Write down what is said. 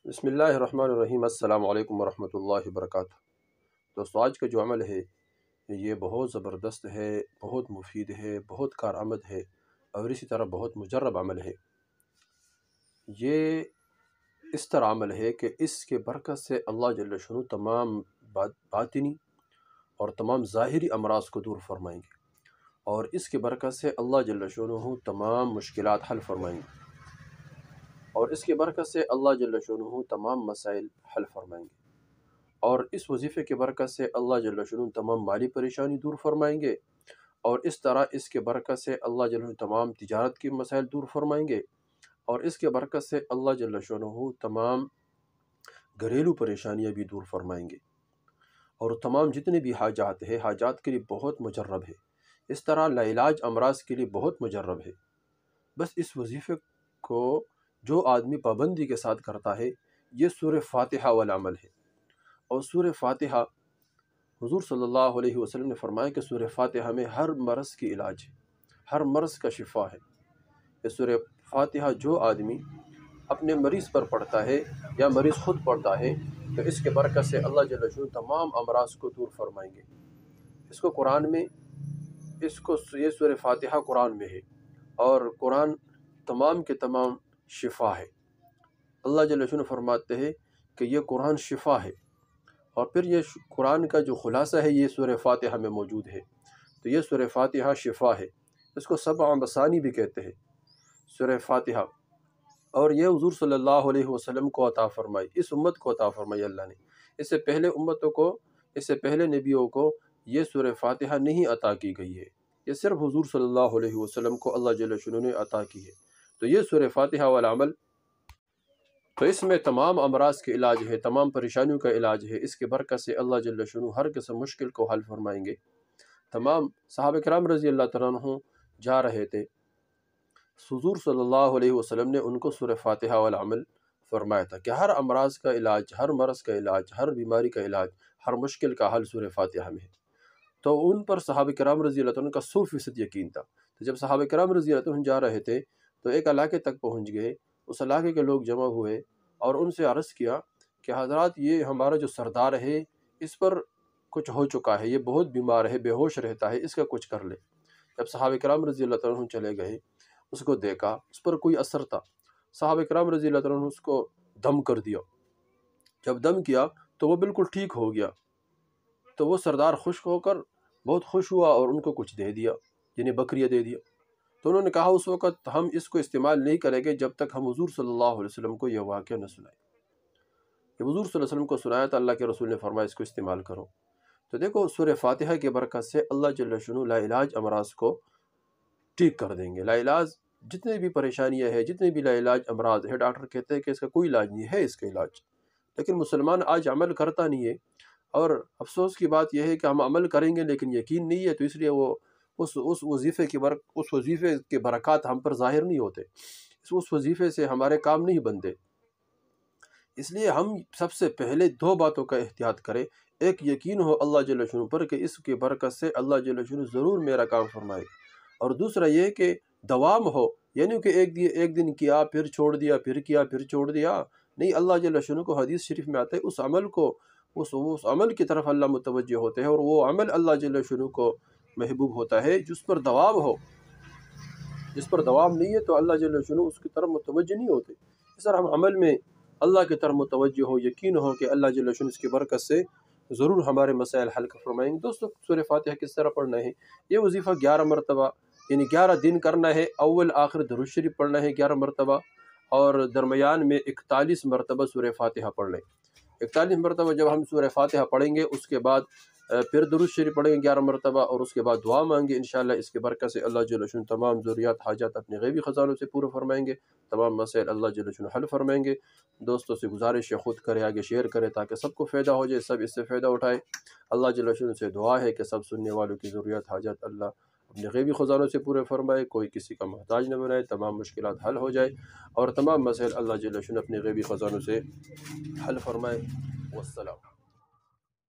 بسم اللہ الرحمن الرحیم۔ السلام علیکم ورحمۃ اللہ وبرکاتہ۔ دوستو، آج کا جو عمل ہے یہ بہت زبردست ہے، بہت مفید ہے، بہت کارآمد ہے اور اسی طرح بہت مجرب عمل ہے۔ یہ اس طرح عمل ہے کہ اس کے برکت سے اللہ جل شانہ تمام باطنی اور تمام ظاہری امراض کو دور فرمائیں گے، اور اس کے برکت سے اللہ جل شانہ تمام مشکلات حل فرمائیں گے، اور اس کے برکت سے اللہ جل شانہ تمام مسائل حل فرمائیں گے، اور اس وظیفے کے برکت سے اللہ جل شانہ تمام مالی پریشانی دور فرمائیں گے، اور اس طرح اس کے برکت سے اللہ جل شانہ تمام تجارت کے مسائل دور فرمائیں گے، اور اس کے برکت سے اللہ جل شانہ تمام گھریلو پریشانیاں بھی دور فرمائیں گے، اور تمام جتنے بھی حاجات ہیں، حاجات کے لیے بہت مجرب ہے، اس طرح لا علاج امراض کے لیے بہت مجرب ہے۔ بس اس وظیفے کو جو آدمی پابندی کے ساتھ کرتا ہے، یہ سورہ فاتحہ والا عمل ہے۔ اور سورہ فاتحہ، حضور صلی اللہ علیہ وسلم نے فرمایا کہ سورہ فاتحہ میں ہر مرض کی علاج ہے، ہر مرض کا شفا ہے۔ یہ سورہ فاتحہ جو آدمی اپنے مریض پر پڑھتا ہے یا مریض خود پڑھتا ہے تو اس کے برکت سے اللہ جل شانہ تمام امراض کو دور فرمائیں گے۔ اس کو قرآن میں یہ سورہ فاتحہ قرآن میں ہے، اور قرآن تمام کے تمام شفا ہے۔ اللہ جل شانہ فرماتے ہیں کہ یہ قرآن شفا ہے، اور پھر یہ قرآن کا جو خلاصہ ہے یہ سورہ فاتحہ میں موجود ہے۔ تو یہ سورہ فاتحہ شفا ہے، اس کو سبع مثانی بھی کہتے ہیں، سورہ فاتحہ۔ اور یہ حضور صلی اللہ علیہ وسلم کو عطا فرمائی، اس امت کو عطا فرمائی اللہ نے۔ اس سے پہلے امتوں کو، اس سے پہلے نبیوں کو یہ سورہ فاتحہ نہیں عطا کی گئی ہے، یہ صرف حضور صلی اللہ علیہ وسلم کو اللہ جل شانہ نے عطا کی ہے۔ تو یہ سورہ فاتحہ والا عمل، تو اس میں تمام امراض کے علاج ہے، تمام پریشانیوں کا علاج ہے۔ اس کے برکت سے اللہ جل شانہ ہر قسم مشکل کو حل فرمائیں گے۔ تمام صحابہ کرام رضی اللہ تعالیٰ عنہ جا رہے تھے، حضور صلی اللہ علیہ وسلم نے ان کو سورہ فاتحہ والا عمل فرمایا تھا کہ ہر امراض کا علاج، ہر مرض کا علاج، ہر بیماری کا علاج، ہر مشکل کا حل سورہ فاتحہ میں ہے۔ تو ان پر صحابہ کرام رضی اللہ تعالیٰ عنہ کا 100% یقین تھا۔ تو جب صحابہ کرام رضی اللہ تعالیٰ عنہ جا رہے تھے تو ایک علاقے تک پہنچ گئے، اس علاقے کے لوگ جمع ہوئے اور ان سے عرض کیا کہ حضرات، یہ ہمارا جو سردار ہے اس پر کچھ ہو چکا ہے، یہ بہت بیمار ہے، بے ہوش رہتا ہے، اس کا کچھ کر لے۔ جب صحابہ کرام رضی اللہ تعالیٰ عنہ چلے گئے، اس کو دیکھا، اس پر کوئی اثر تھا، صحابہ کرام رضی اللہ تعالیٰ عنہ اس کو دم کر دیا۔ جب دم کیا تو وہ بالکل ٹھیک ہو گیا، تو وہ سردار خوش ہو کر بہت خوش ہوا اور ان کو کچھ دے دیا، یعنی بکریہ دے دیا۔ تو انہوں نے کہا اس وقت ہم اس کو استعمال نہیں کریں گے جب تک ہم حضور صلی اللہ علیہ وسلم کو یہ واقعہ نہ سنائیں۔ جب حضور صلی اللہ علیہ وسلم کو سنایا تو اللہ کے رسول نے فرمایا اس کو استعمال کرو۔ تو دیکھو، سورہ فاتحہ کے برکت سے اللہ جل شانہ لا علاج امراض کو ٹھیک کر دیں گے۔ لا علاج جتنے بھی پریشانیاں ہیں، جتنے بھی لا علاج امراض ہے، ڈاکٹر کہتے ہیں کہ اس کا کوئی علاج نہیں ہے، اس کا علاج، لیکن مسلمان آج عمل کرتا نہیں ہے، اور افسوس کی بات یہ ہے کہ ہم عمل کریں گے لیکن یقین نہیں ہے، تو اس لیے وہ اس وظیفے کے برکات ہم پر ظاہر نہیں ہوتے، اس وظیفے سے ہمارے کام نہیں بنتے۔ اس لیے ہم سب سے پہلے دو باتوں کا احتیاط کریں۔ ایک، یقین ہو اللہ جل شانہ پر کہ اس کے برکت سے اللہ جل شانہ ضرور میرا کام فرمائے، اور دوسرا یہ کہ دوام ہو، یعنی کہ ایک دن کیا پھر چھوڑ دیا، پھر کیا پھر چھوڑ دیا، نہیں۔ اللہ جل شانہ کو حدیث شریف میں آتا ہے اس عمل کی طرف اللہ متوجہ ہوتے ہیں، اور وہ عمل اللہ جل شانہ کو محبوب ہوتا ہے جس پر دوام ہو۔ جس پر دوام نہیں ہے تو اللہ جل شانہ اس کی طرف متوجہ نہیں ہوتے۔ اس طرح ہم عمل میں اللہ کی طرف متوجہ ہو، یقین ہو کہ اللہ جل شانہ اس کی برکت سے ضرور ہمارے مسائل حل فرمائیں گے۔ دوستو، سورہ فاتحہ کس طرح پڑھنا ہے؟ یہ وظیفہ 11 مرتبہ، یعنی 11 دن کرنا ہے۔ اول آخر درود شریف پڑھنا ہے 11 مرتبہ، اور درمیان میں 41 مرتبہ سورہ فاتحہ پڑھ لیں۔ 41 مرتبہ جب ہم سورہ فاتحہ پڑھیں گے، اس کے بعد پھر درود شریف پڑھیں گے 11 مرتبہ، اور اس کے بعد دعا مانگے انشاءاللہ۔ اس کے برکت سے اللہ جل شانہ تمام ضروریات، حاجات اپنے غیبی خزانوں سے پورے فرمائیں گے، تمام مسائل اللہ جل شانہ حل فرمائیں گے۔ دوستوں سے گزارش ہے خود کرے، آگے شیئر کرے تاکہ سب کو فائدہ ہو جائے، سب اس سے فائدہ اٹھائے۔ اللہ جل شانہ سے دعا ہے کہ سب سننے والوں کی ضروریات، حاجات اللہ اپنے غیبی خزانوں سے پورے فرمائے، کوئی کسی کا محتاج نہ بنائے، تمام مشکلات حل ہو جائے، اور تمام مسائل اللہ جل شانہ اپنے غیبی خزانوں سے حل فرمائے۔ والسلام۔